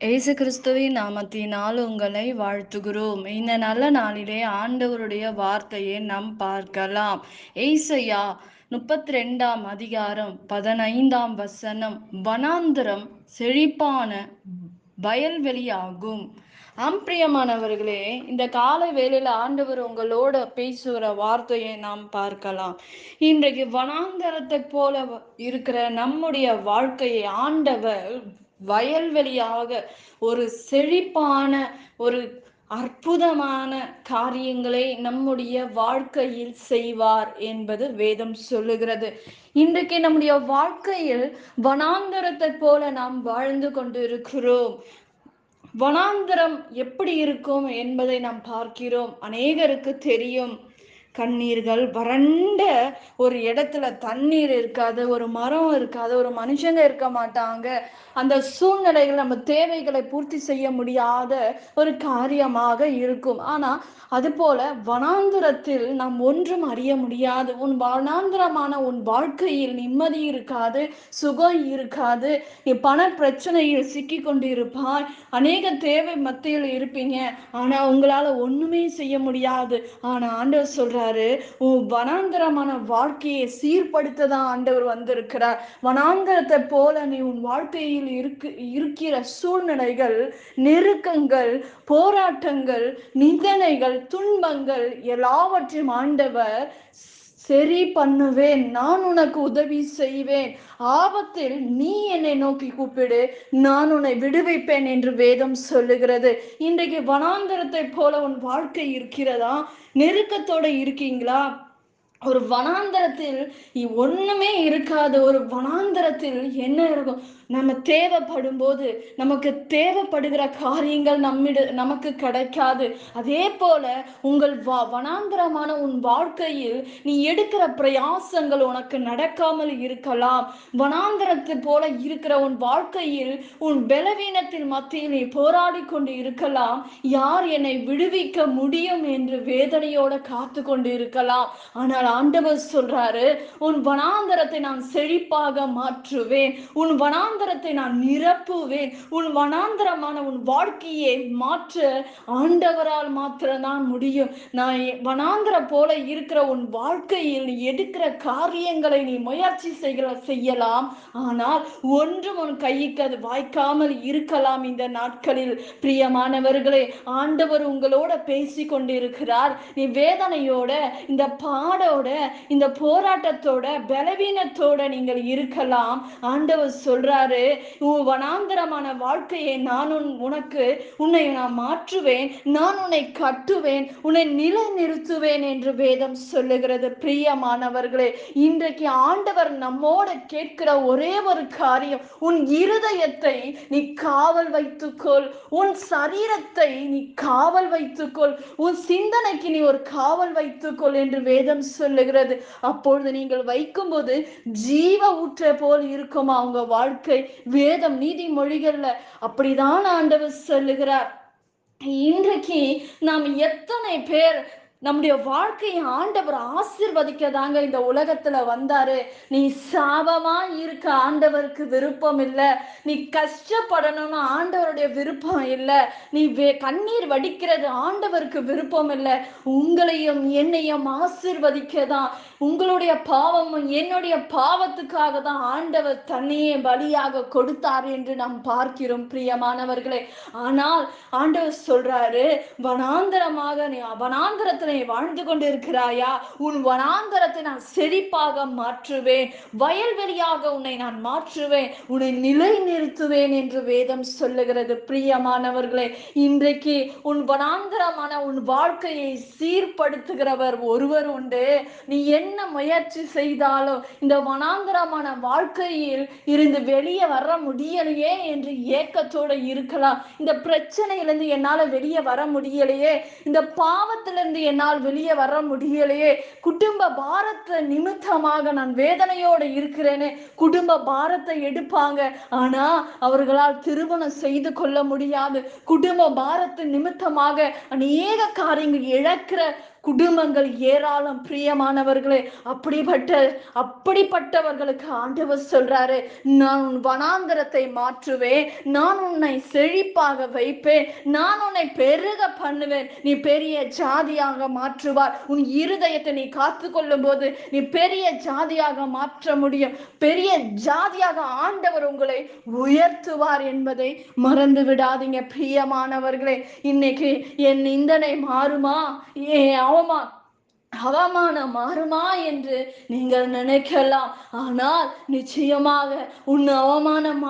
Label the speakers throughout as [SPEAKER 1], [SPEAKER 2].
[SPEAKER 1] இயேசு கிறிஸ்துவின் நாமத்தினால் உங்களை வாழ்த்துகிறோம். இந்த நல்ல நாளிலே ஆண்டவருடைய வார்த்தையை நாம் பார்க்கலாம். ஏசாயா 32ஆம் அதிகாரம் 15ஆம் வசனம், வனாந்தரம் செழிப்பான வயல்வெளியாகும். பிரியமானவர்களே, இந்த காலை வேளையில ஆண்டவர் உங்களோட பேசுகிற வார்த்தையை நாம் பார்க்கலாம். இன்றைக்கு வனாந்தரத்தை போல இருக்கிற நம்முடைய வாழ்க்கையை ஆண்டவர் வயல்வெளியாக ஒரு செழிப்பான ஒரு அற்புதமான காரியங்களை நம்முடைய வாழ்க்கையில் செய்வார் என்பது வேதம் சொல்லுகிறது. இன்றைக்கு நம்முடைய வாழ்க்கையில் வனாந்தரத்தை போல நாம் வாழ்ந்து கொண்டு இருக்கிறோம். வனாந்தரம் எப்படி இருக்கும் என்பதை நாம் பார்க்கிறோம். அநேகருக்கு தெரியும், கண்ணீர்கள் வறண்ட ஒரு இடத்துல தண்ணீர் இருக்காது, ஒரு மரம் இருக்காது, ஒரு மனுஷங்க இருக்க மாட்டாங்க. அந்த சூழ்நிலைகள் நம்ம தேவைகளை பூர்த்தி செய்ய முடியாத ஒரு காரியமாக இருக்கும். ஆனா அது போல வனாந்திரத்தில் நாம் ஒன்றும் அறிய முடியாது. உன் வனாந்திரமான உன் வாழ்க்கையில் நிம்மதி இருக்காது, சுகம் இருக்காது. நீ பண பிரச்சனையில் சிக்கி கொண்டு இருப்பாய். அநேக தேவை மத்தியில் இருப்பீங்க. ஆனா உங்களால ஒண்ணுமே செய்ய முடியாது. ஆனா ஆண்டவர் சொல்றாரு, உன் வனாந்தரமான வாழ்க்கையை சீர்படுத்ததான் ஆண்டவர் வந்திருக்கிறார். வனாந்தரத்தை போல நீ உன் வாழ்க்கையில் இருக்கிற சூழ்நிலைகள், நெருக்கங்கள், போராட்டங்கள், நிந்தனைகள், துன்பங்கள் எல்லாவற்றையும் ஆண்டவர் சரி பண்ணுவேன், நான் உனக்கு உதவி செய்வேன், ஆபத்தில் நீ என்னை நோக்கி கூப்பிடு, நான் உன்னை விடுவிப்பேன் என்று வேதம் சொல்லுகிறது. இன்றைக்கு வனாந்தரத்தை போல உன் வாழ்க்கை இருக்கிறதா? நெருக்கத்தோட இருக்கீங்களா? ஒரு வனாந்தரத்தில் ஒண்ணுமே இருக்காது. ஒரு வனாந்தரத்தில் என்ன இருக்கும்? நம்ம தேவைப்படும் போது நமக்கு தேவைப்படுகிற காரியங்கள் நமக்கு கிடைக்காது. அதே போல உங்கள் வனாந்தரமான உன் வாழ்க்கையில் நீ எடுக்கிற பிரயாசங்கள் உனக்கு நடக்காமல் இருக்கலாம். வனாந்தரத்தை போல இருக்கிற உன் வாழ்க்கையில் உன் பலவீனத்தின் மத்தியில் நீ போராடி கொண்டு இருக்கலாம். யார் என்னை விடுவிக்க முடியும் என்று வேதனையோட காத்து கொண்டு இருக்கலாம். ஆனால் ஆண்டவர் சொல்றாரு, உன் வனாந்தரத்தை நான் செழிப்பாக மாற்றுவேன், உன் வனாந்தரத்தை நான் நிரப்புவேன். உன் வனாந்தரமான உன் வாழ்க்கையை மாற்ற ஆண்டவரால் மாத்திரம்தான் முடியும். நான் வனாந்தரம் போல இருக்கிற உன் வாழ்க்கையில் நீ எடுக்கிற காரியங்களை நீ முயற்சி செய்யலாம். ஆனால் ஒன்றும் உன் கைக்கு அது வாய்க்காமல் இருக்கலாம். இந்த நாட்களில் பிரியமானவர்களே, ஆண்டவர் உங்களோட பேசி கொண்டிருக்கிறார். நீ வேதனையோட, இந்த பாடோட, இந்த போராட்டத்தோட, பலவீனத்தோட நீங்கள் இருக்கலாம். ஆண்டவர் சொல்றாரு, உன் வனாந்தரமான வாழ்க்கையை நான் உன்னை நான் மாற்றுவேன், நான் உன்னை கட்டுவேன், உன்னை நிலை நிறுத்துவேன் என்று வேதம் சொல்லுகிறது. பிரியமானவர்களே, இன்றைக்கு ஆண்டவர் நம்மோட கேட்கிற ஒரே ஒரு காரியம், உன் இருதயத்தை நீ காவல் வைத்துக்கொள், உன் சரீரத்தை நீ காவல் வைத்துக்கொள், உன் சிந்தனைக்கு நீ ஒரு காவல் வைத்துக்கொள் என்று வேதம் சொல்லுகிறது. அப்பொழுது நீங்கள் வைக்கும் போது ஜீவ ஊற்றை போல் இருக்குமா உங்க வாழ்க்கை? வேதம் நீதிமொழிகள்ல அப்படிதான் ஆண்டவர் சொல்லுகிறார். இன்றைக்கு நாம் எத்தனை பேர் நம்முடைய வாழ்க்கையை ஆண்டவர் ஆசீர்வதிக்கதாங்க இந்த உலகத்துல வந்தாரு. நீ சாபமா இருக்க ஆண்டவருக்கு விருப்பம் இல்லை. நீ கஷ்டப்படணும்னு ஆண்டவருடைய விருப்பம் இல்லை. நீ கண்ணீர் வடிக்கிறது ஆண்டவருக்கு விருப்பம் இல்லை. உங்களையும் என்னையும் ஆசீர்வதிக்கதான், உங்களுடைய பாவமும் என்னுடைய பாவத்துக்காக தான் ஆண்டவர் தன்னையே பலியாக கொடுத்தார் என்று நாம் பார்க்கிறோம். பிரியமானவர்களே, ஆனால் ஆண்டவர் சொல்றாரு, வனாந்தரத்தில் வாழ்ந்து கொண்டு இருக்கிறாயா? உன் வனாந்தரத்தை நான் செழிப்பாக மாற்றுவேன், வயல்வெளியாக உன்னை நான் மாற்றுவேன், உன்னை நிலை நிறுத்துவேன் என்று வேதம் சொல்லுகிறது. பிரியமானவர்களே, இன்றைக்கு உன் வனாந்தரமான உன் வாழ்க்கையை சீர்படுத்துகிறவர் ஒருவர் உண்டு. நீ என்ன முயற்சி செய்தாலும் இந்த வனாந்தரமான வாழ்க்கையில் இருந்து வெளியே வர முடியலையே என்று ஏக்கத்தோடு இருக்கலாம். இந்த பிரச்சனையிலிருந்து என்னால வெளியே வர முடியலையே, இந்த பாவத்திலிருந்து என்னால் வெளியே வர முடியலையே, குடும்ப பாரத்தை நிமித்தமாக நான் வேதனையோடு இருக்கிறேனே. குடும்ப பாரத்தை எடுப்பாங்க, ஆனா அவர்களால் திருமணம் செய்து கொள்ள முடியாது. குடும்ப பாரத்தின் நிமித்தமாக அநேக காரியங்கள் இழக்கிற குடும்பங்கள் ஏராளம் பிரியமானவர்களே. அப்படிப்பட்டவர்களுக்கு ஆண்டவர் சொல்றாரு, நான் உன் வனாந்தரத்தை மாற்றுவேன், நான் உன்னை செழிப்பாக வைப்பேன், நான் உன்னை பெருக பண்ணுவேன், நீ பெரிய ஜாதியாக மாற்றுவார். உன் இருதயத்தை நீ காத்து கொள்ளும் போது நீ பெரிய ஜாதியாக மாற்ற முடியும். பெரிய ஜாதியாக ஆண்டவர் உங்களை உயர்த்துவார் என்பதை மறந்து விடாதீங்க பிரியமானவர்களே. இன்னைக்கு என் நிந்தனை மாறுமா, என் அவமானம் மாறுமா என்று நீங்கள் நினைக்கலாம். ஆனால் நிச்சயமாக உன் அவமானம்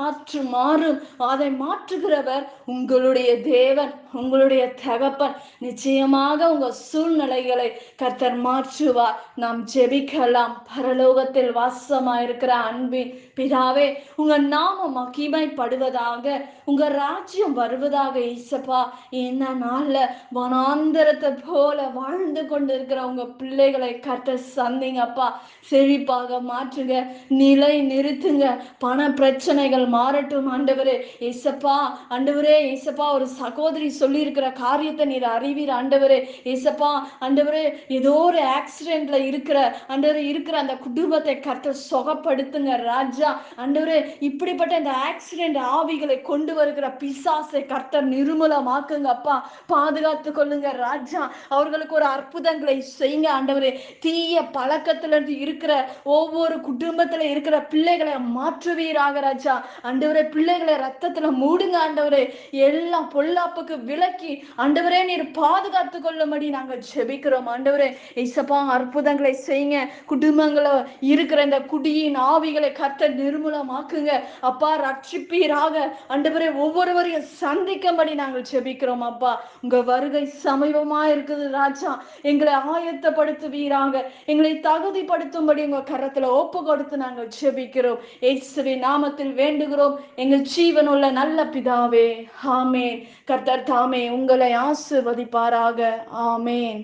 [SPEAKER 1] மாறும். அதை மாற்றுகிறவர் உங்களுடைய தேவன், உங்களுடைய தகப்பன். நிச்சயமாக உங்க சூழ்நிலைகளை கர்த்தர் மாற்றுவார். நாம் ஜெபிக்கலாம். பரலோகத்தில் வாசமாயிருக்கிற அன்பின் பிதாவே, உங்க நாமம் மகிமைப்படுவதாக, உங்க ராஜ்யம் வருவதாக. இயேசப்பா, இந்த நாள்ல வனாந்தரத்தை போல வாழ்ந்து கொண்டிருக்கிற உங்க பிள்ளைகளை கர்த்தர் சந்திங்கப்பா, செழிப்பாக மாற்றுங்க, நிலை நிறுத்துங்க, பண பிரச்சனைகள் மாறட்டும் ஆண்டவரே. ஏசப்பா, ஆண்டவரே, ஏசப்பா, ஒரு சகோதரி சொல்லி இருக்கிற காரியத்தை நீர் அறிவீர் ஆண்டவரே. ஏசப்பா, ஆண்டவரே, ஏதோ ஒரு ஆக்சிடென்ட்ல இருக்கிற அந்த குடும்பத்தை கர்த்தர் சுகப்படுத்துங்க ராஜா. ஆண்டவரே, இப்படிப்பட்ட இந்த ஆக்சிடென்ட் ஆவிகளை கொண்டு வருகிற பிசாசை கர்த்தர் நிர்மூலமாக்குங்க அப்பா, பாதுகாத்து கொள்ளுங்க ராஜா. அவர்களுக்கு ஒரு அற்புதங்களை செய்யுங்க ஆண்டவரே. தீய பழக்கத்திலிருந்து இருக்கிற ஒவ்வொரு குடும்பத்துல இருக்கிற பிள்ளைகளை மாற்றுவீராக ராஜா. ஆண்டவரே, பிள்ளைகளை ரத்தத்துல மூடுங்க ஆண்டவரே. எல்லா பொல்லாப்புக்கு விலக்கி ஆண்டவரே நீர் பாதுகாத்து கொள்ளும்படி நாங்கள் ஜெபிக்கிறோம் ஆண்டவரே. இசப்பா, அற்புதங்களை செய்யுங்க. குடும்பங்கள இருக்கிற இந்த குடியின் ஆவிகளை கர்த்தர் நிர்மூலமாக்குங்க அப்பா, ரட்சிப்பீராக ஆண்டவரே. ஒவ்வொருவரையும் சந்திக்கும்படி நாங்கள் ஜெபிக்கிறோம் அப்பா. உங்க வருகை சமீபமா இருக்குது ராஜா. எங்களை ஆயத்தப்படுத்துவீராக, எங்களை தகுதிப்படுத்தும்படி உங்க கரத்துல ஒப்பு கொடுத்து நாங்கள் ஜெபிக்கிறோம். இயேசுவின் நாமத்தில் வேண்டுகிறோம் எங்கள் ஜீவனுள்ள நல்ல பிதாவே, ஆமேன். கர்த்தர் தாமே உங்களை ஆசீர்வதிப்பாராக. ஆமேன்.